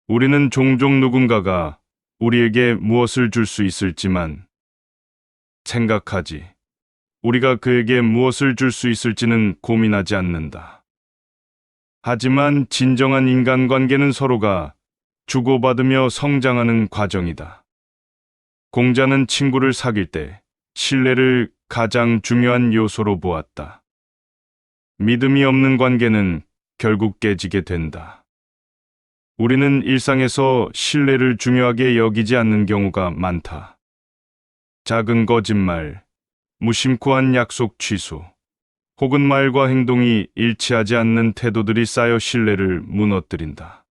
우리는 종종 누군가가 우리에게 무엇을 줄 수 있을지만 생각하지, 우리가 그에게 무엇을 줄 수 있을지는 고민하지 않는다. 하지만 진정한 인간관계는 서로가 주고받으며 성장하는 과정이다. 공자는 친구를 사귈 때 신뢰를 가장 중요한 요소로 보았다. 믿음이 없는 관계는 결국 깨지게 된다. 우리는 일상에서 신뢰를 중요하게 여기지 않는 경우가 많다. 작은 거짓말, 무심코 한 약속 취소, 혹은 말과 행동이 일치하지 않는 태도들이 쌓여 신뢰를 무너뜨린다.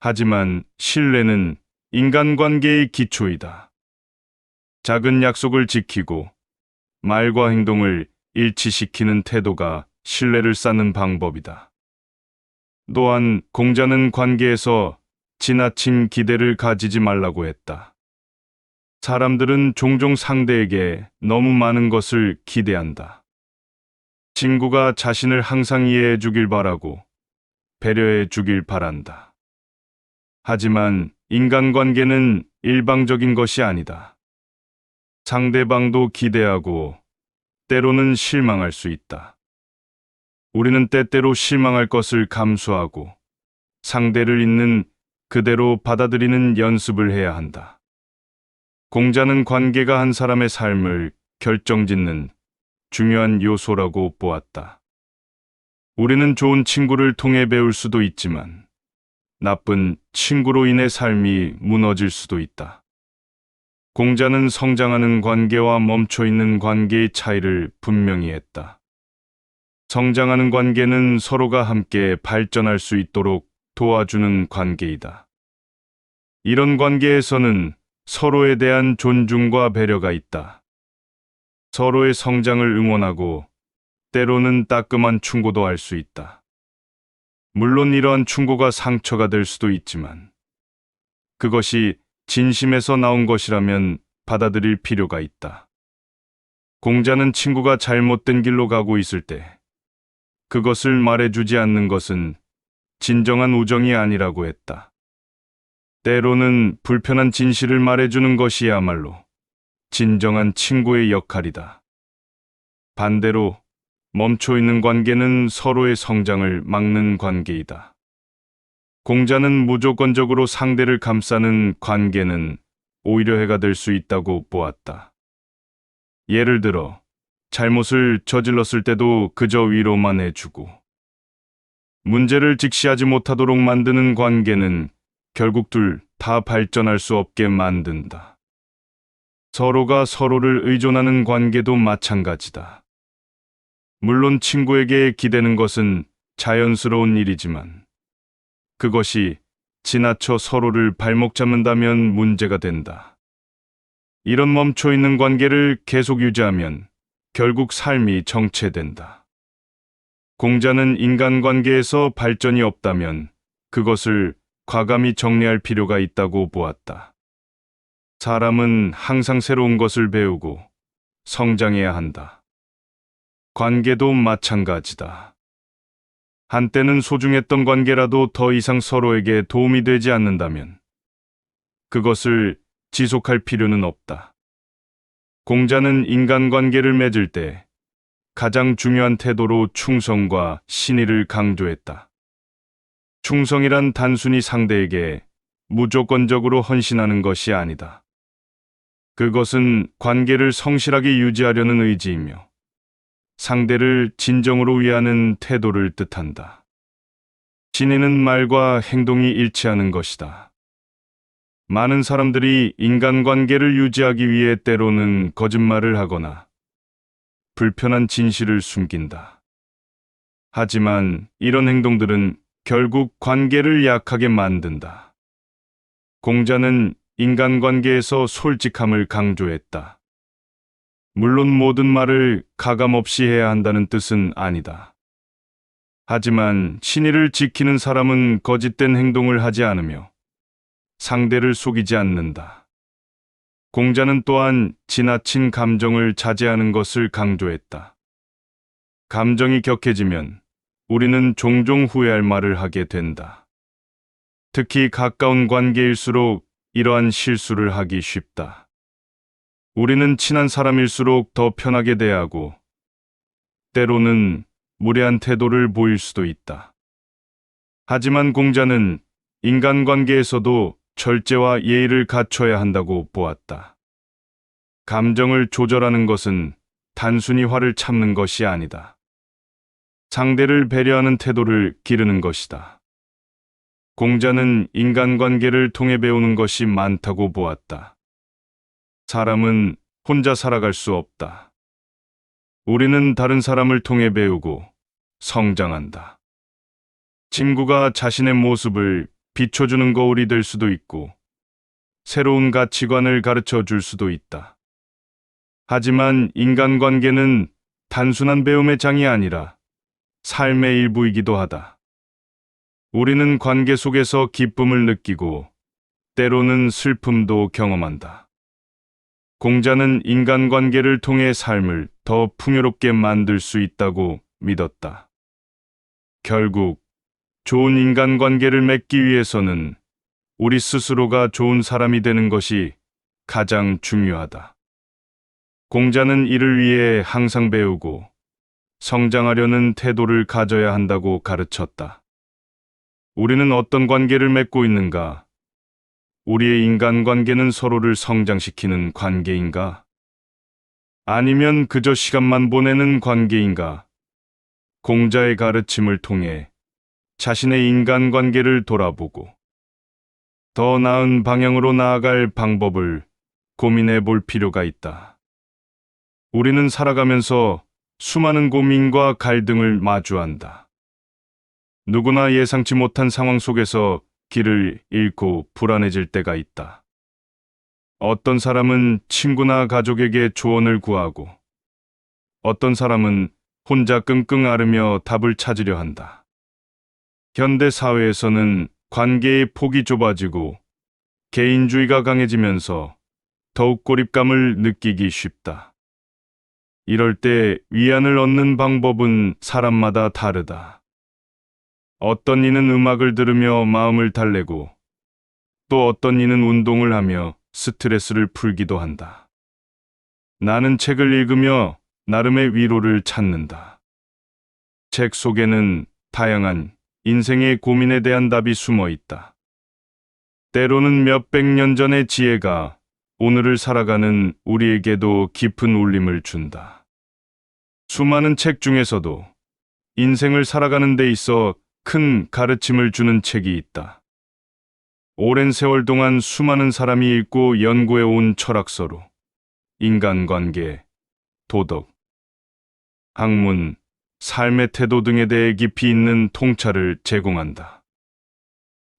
하지만 신뢰는 인간관계의 기초이다. 작은 약속을 지키고 말과 행동을 일치시키는 태도가 신뢰를 쌓는 방법이다. 또한 공자는 관계에서 지나친 기대를 가지지 말라고 했다. 사람들은 종종 상대에게 너무 많은 것을 기대한다. 친구가 자신을 항상 이해해 주길 바라고 배려해 주길 바란다. 하지만 인간관계는 일방적인 것이 아니다. 상대방도 기대하고 때로는 실망할 수 있다. 우리는 때때로 실망할 것을 감수하고 상대를 있는 그대로 받아들이는 연습을 해야 한다. 공자는 관계가 한 사람의 삶을 결정짓는 중요한 요소라고 보았다. 우리는 좋은 친구를 통해 배울 수도 있지만 나쁜 친구로 인해 삶이 무너질 수도 있다. 공자는 성장하는 관계와 멈춰 있는 관계의 차이를 분명히 했다. 성장하는 관계는 서로가 함께 발전할 수 있도록 도와주는 관계이다. 이런 관계에서는 서로에 대한 존중과 배려가 있다. 서로의 성장을 응원하고 때로는 따끔한 충고도 할 수 있다. 물론 이러한 충고가 상처가 될 수도 있지만 그것이 진심에서 나온 것이라면 받아들일 필요가 있다. 공자는 친구가 잘못된 길로 가고 있을 때 그것을 말해주지 않는 것은 진정한 우정이 아니라고 했다. 때로는 불편한 진실을 말해주는 것이야말로 진정한 친구의 역할이다. 반대로 멈춰 있는 관계는 서로의 성장을 막는 관계이다. 공자는 무조건적으로 상대를 감싸는 관계는 오히려 해가 될 수 있다고 보았다. 예를 들어 잘못을 저질렀을 때도 그저 위로만 해주고 문제를 직시하지 못하도록 만드는 관계는 결국 둘 다 발전할 수 없게 만든다. 서로가 서로를 의존하는 관계도 마찬가지다. 물론 친구에게 기대는 것은 자연스러운 일이지만 그것이 지나쳐 서로를 발목 잡는다면 문제가 된다. 이런 멈춰 있는 관계를 계속 유지하면 결국 삶이 정체된다. 공자는 인간관계에서 발전이 없다면 그것을 과감히 정리할 필요가 있다고 보았다. 사람은 항상 새로운 것을 배우고 성장해야 한다. 관계도 마찬가지다. 한때는 소중했던 관계라도 더 이상 서로에게 도움이 되지 않는다면 그것을 지속할 필요는 없다. 공자는 인간관계를 맺을 때 가장 중요한 태도로 충성과 신의를 강조했다. 충성이란 단순히 상대에게 무조건적으로 헌신하는 것이 아니다. 그것은 관계를 성실하게 유지하려는 의지이며 상대를 진정으로 위하는 태도를 뜻한다. 신의는 말과 행동이 일치하는 것이다. 많은 사람들이 인간관계를 유지하기 위해 때로는 거짓말을 하거나 불편한 진실을 숨긴다. 하지만 이런 행동들은 결국 관계를 약하게 만든다. 공자는 인간관계에서 솔직함을 강조했다. 물론 모든 말을 가감없이 해야 한다는 뜻은 아니다. 하지만 신의를 지키는 사람은 거짓된 행동을 하지 않으며 상대를 속이지 않는다. 공자는 또한 지나친 감정을 자제하는 것을 강조했다. 감정이 격해지면 우리는 종종 후회할 말을 하게 된다. 특히 가까운 관계일수록 이러한 실수를 하기 쉽다. 우리는 친한 사람일수록 더 편하게 대하고 때로는 무례한 태도를 보일 수도 있다. 하지만 공자는 인간관계에서도 절제와 예의를 갖춰야 한다고 보았다. 감정을 조절하는 것은 단순히 화를 참는 것이 아니다. 상대를 배려하는 태도를 기르는 것이다. 공자는 인간관계를 통해 배우는 것이 많다고 보았다. 사람은 혼자 살아갈 수 없다. 우리는 다른 사람을 통해 배우고 성장한다. 친구가 자신의 모습을 비춰주는 거울이 될 수도 있고 새로운 가치관을 가르쳐 줄 수도 있다. 하지만 인간관계는 단순한 배움의 장이 아니라 삶의 일부이기도 하다. 우리는 관계 속에서 기쁨을 느끼고 때로는 슬픔도 경험한다. 공자는 인간관계를 통해 삶을 더 풍요롭게 만들 수 있다고 믿었다. 결국 좋은 인간관계를 맺기 위해서는 우리 스스로가 좋은 사람이 되는 것이 가장 중요하다. 공자는 이를 위해 항상 배우고 성장하려는 태도를 가져야 한다고 가르쳤다. 우리는 어떤 관계를 맺고 있는가? 우리의 인간관계는 서로를 성장시키는 관계인가? 아니면 그저 시간만 보내는 관계인가? 공자의 가르침을 통해 자신의 인간관계를 돌아보고 더 나은 방향으로 나아갈 방법을 고민해 볼 필요가 있다. 우리는 살아가면서 수많은 고민과 갈등을 마주한다. 누구나 예상치 못한 상황 속에서 길을 잃고 불안해질 때가 있다. 어떤 사람은 친구나 가족에게 조언을 구하고 어떤 사람은 혼자 끙끙 앓으며 답을 찾으려 한다. 현대 사회에서는 관계의 폭이 좁아지고 개인주의가 강해지면서 더욱 고립감을 느끼기 쉽다. 이럴 때 위안을 얻는 방법은 사람마다 다르다. 어떤 이는 음악을 들으며 마음을 달래고 또 어떤 이는 운동을 하며 스트레스를 풀기도 한다. 나는 책을 읽으며 나름의 위로를 찾는다. 책 속에는 다양한 인생의 고민에 대한 답이 숨어 있다. 때로는 몇백 년 전의 지혜가 오늘을 살아가는 우리에게도 깊은 울림을 준다. 수많은 책 중에서도 인생을 살아가는 데 있어 큰 가르침을 주는 책이 있다. 오랜 세월 동안 수많은 사람이 읽고 연구해 온 철학서로 인간관계, 도덕, 학문, 삶의 태도 등에 대해 깊이 있는 통찰을 제공한다.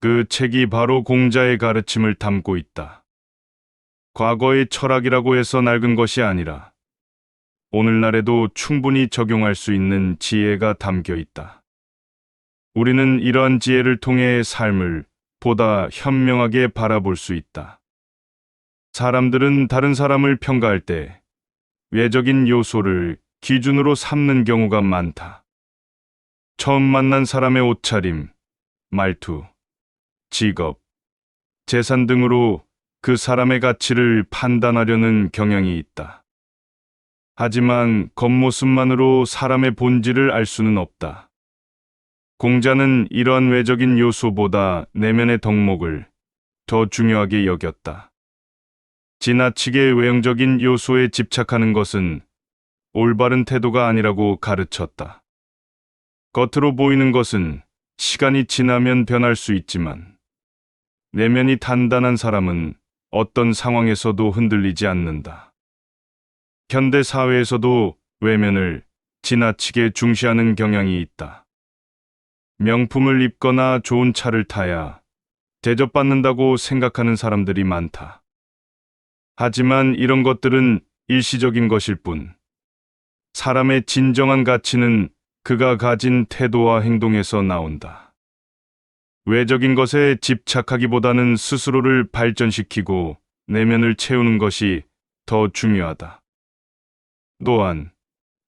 그 책이 바로 공자의 가르침을 담고 있다. 과거의 철학이라고 해서 낡은 것이 아니라 오늘날에도 충분히 적용할 수 있는 지혜가 담겨 있다. 우리는 이러한 지혜를 통해 삶을 보다 현명하게 바라볼 수 있다. 사람들은 다른 사람을 평가할 때 외적인 요소를 기준으로 삼는 경우가 많다. 처음 만난 사람의 옷차림, 말투, 직업, 재산 등으로 그 사람의 가치를 판단하려는 경향이 있다. 하지만 겉모습만으로 사람의 본질을 알 수는 없다. 공자는 이러한 외적인 요소보다 내면의 덕목을 더 중요하게 여겼다. 지나치게 외형적인 요소에 집착하는 것은 올바른 태도가 아니라고 가르쳤다. 겉으로 보이는 것은 시간이 지나면 변할 수 있지만 내면이 단단한 사람은 어떤 상황에서도 흔들리지 않는다. 현대 사회에서도 외면을 지나치게 중시하는 경향이 있다. 명품을 입거나 좋은 차를 타야 대접받는다고 생각하는 사람들이 많다. 하지만 이런 것들은 일시적인 것일 뿐, 사람의 진정한 가치는 그가 가진 태도와 행동에서 나온다. 외적인 것에 집착하기보다는 스스로를 발전시키고 내면을 채우는 것이 더 중요하다. 또한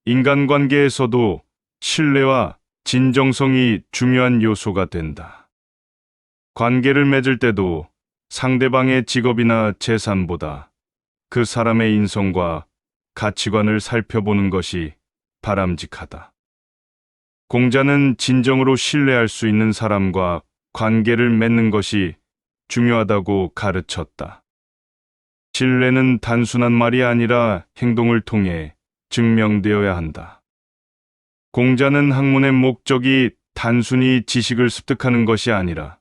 인간관계에서도 신뢰와 진정성이 중요한 요소가 된다. 관계를 맺을 때도 상대방의 직업이나 재산보다 그 사람의 인성과 가치관을 살펴보는 것이 바람직하다. 공자는 진정으로 신뢰할 수 있는 사람과 관계를 맺는 것이 중요하다고 가르쳤다. 신뢰는 단순한 말이 아니라 행동을 통해 증명되어야 한다. 공자는 학문의 목적이 단순히 지식을 습득하는 것이 아니라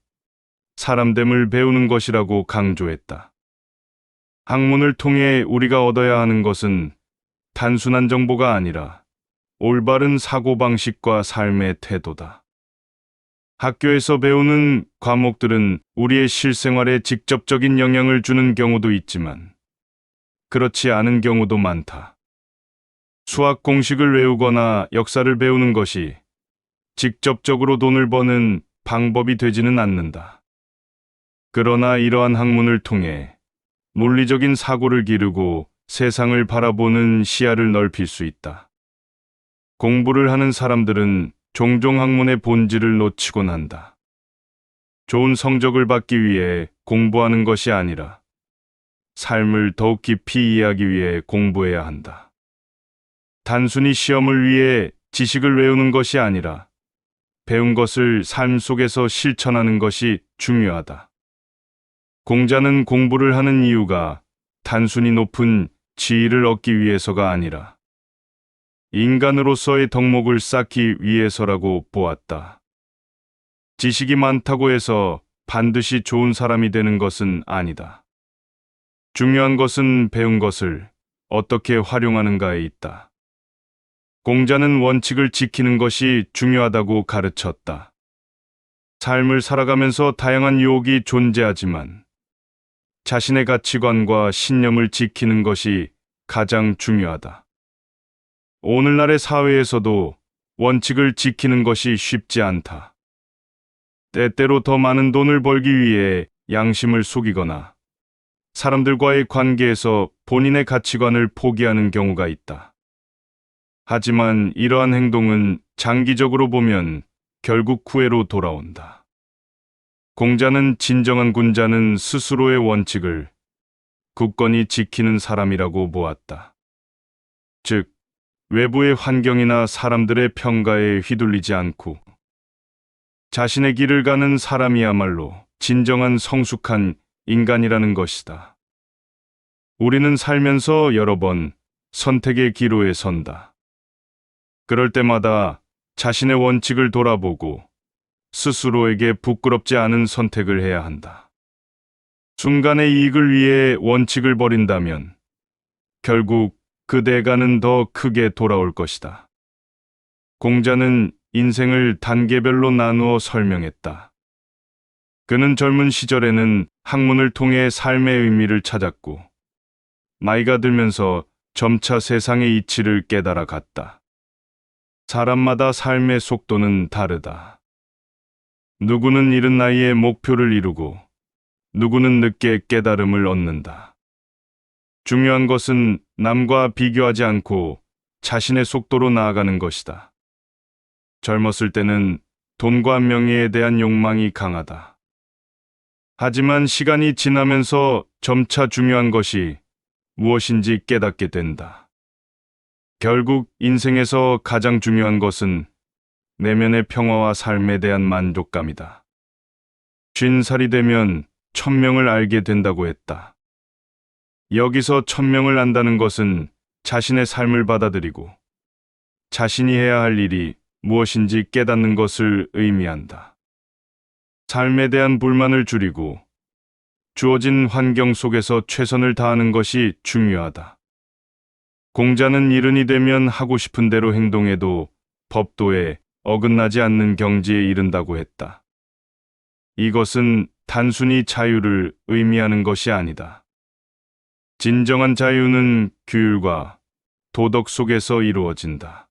사람됨을 배우는 것이라고 강조했다. 학문을 통해 우리가 얻어야 하는 것은 단순한 정보가 아니라 올바른 사고방식과 삶의 태도다. 학교에서 배우는 과목들은 우리의 실생활에 직접적인 영향을 주는 경우도 있지만 그렇지 않은 경우도 많다. 수학 공식을 외우거나 역사를 배우는 것이 직접적으로 돈을 버는 방법이 되지는 않는다. 그러나 이러한 학문을 통해 물리적인 사고를 기르고 세상을 바라보는 시야를 넓힐 수 있다. 공부를 하는 사람들은 종종 학문의 본질을 놓치곤 한다. 좋은 성적을 받기 위해 공부하는 것이 아니라 삶을 더욱 깊이 이해하기 위해 공부해야 한다. 단순히 시험을 위해 지식을 외우는 것이 아니라 배운 것을 삶 속에서 실천하는 것이 중요하다. 공자는 공부를 하는 이유가 단순히 높은 지위를 얻기 위해서가 아니라 인간으로서의 덕목을 쌓기 위해서라고 보았다. 지식이 많다고 해서 반드시 좋은 사람이 되는 것은 아니다. 중요한 것은 배운 것을 어떻게 활용하는가에 있다. 공자는 원칙을 지키는 것이 중요하다고 가르쳤다. 삶을 살아가면서 다양한 유혹이 존재하지만 자신의 가치관과 신념을 지키는 것이 가장 중요하다. 오늘날의 사회에서도 원칙을 지키는 것이 쉽지 않다. 때때로 더 많은 돈을 벌기 위해 양심을 속이거나 사람들과의 관계에서 본인의 가치관을 포기하는 경우가 있다. 하지만 이러한 행동은 장기적으로 보면 결국 후회로 돌아온다. 공자는 진정한 군자는 스스로의 원칙을 굳건히 지키는 사람이라고 보았다. 즉, 외부의 환경이나 사람들의 평가에 휘둘리지 않고 자신의 길을 가는 사람이야말로 진정한 성숙한 인간이라는 것이다. 우리는 살면서 여러 번 선택의 기로에 선다. 그럴 때마다 자신의 원칙을 돌아보고 스스로에게 부끄럽지 않은 선택을 해야 한다. 순간의 이익을 위해 원칙을 버린다면 결국 그 대가는 더 크게 돌아올 것이다. 공자는 인생을 단계별로 나누어 설명했다. 그는 젊은 시절에는 학문을 통해 삶의 의미를 찾았고, 나이가 들면서 점차 세상의 이치를 깨달아 갔다. 사람마다 삶의 속도는 다르다. 누구는 이른 나이에 목표를 이루고, 누구는 늦게 깨달음을 얻는다. 중요한 것은 남과 비교하지 않고 자신의 속도로 나아가는 것이다. 젊었을 때는 돈과 명예에 대한 욕망이 강하다. 하지만 시간이 지나면서 점차 중요한 것이 무엇인지 깨닫게 된다. 결국 인생에서 가장 중요한 것은 내면의 평화와 삶에 대한 만족감이다. 50살이 되면 천명을 알게 된다고 했다. 여기서 천명을 안다는 것은 자신의 삶을 받아들이고 자신이 해야 할 일이 무엇인지 깨닫는 것을 의미한다. 삶에 대한 불만을 줄이고 주어진 환경 속에서 최선을 다하는 것이 중요하다. 공자는 이른이 되면 하고 싶은 대로 행동해도 법도에 어긋나지 않는 경지에 이른다고 했다. 이것은 단순히 자유를 의미하는 것이 아니다. 진정한 자유는 규율과 도덕 속에서 이루어진다.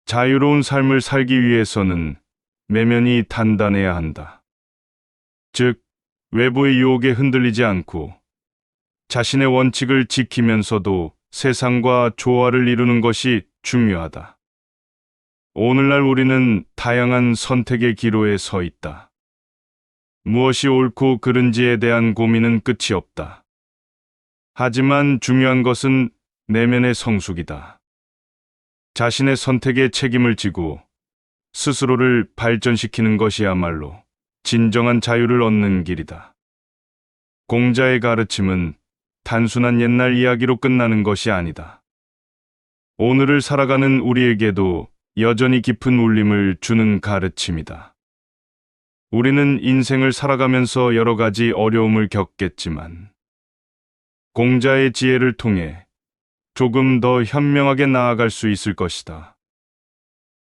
자유로운 삶을 살기 위해서는 내면이 단단해야 한다. 즉, 외부의 유혹에 흔들리지 않고 자신의 원칙을 지키면서도 세상과 조화를 이루는 것이 중요하다. 오늘날 우리는 다양한 선택의 기로에 서 있다. 무엇이 옳고 그른지에 대한 고민은 끝이 없다. 하지만 중요한 것은 내면의 성숙이다. 자신의 선택에 책임을 지고 스스로를 발전시키는 것이야말로 진정한 자유를 얻는 길이다. 공자의 가르침은 단순한 옛날 이야기로 끝나는 것이 아니다. 오늘을 살아가는 우리에게도 여전히 깊은 울림을 주는 가르침이다. 우리는 인생을 살아가면서 여러 가지 어려움을 겪겠지만 공자의 지혜를 통해 조금 더 현명하게 나아갈 수 있을 것이다.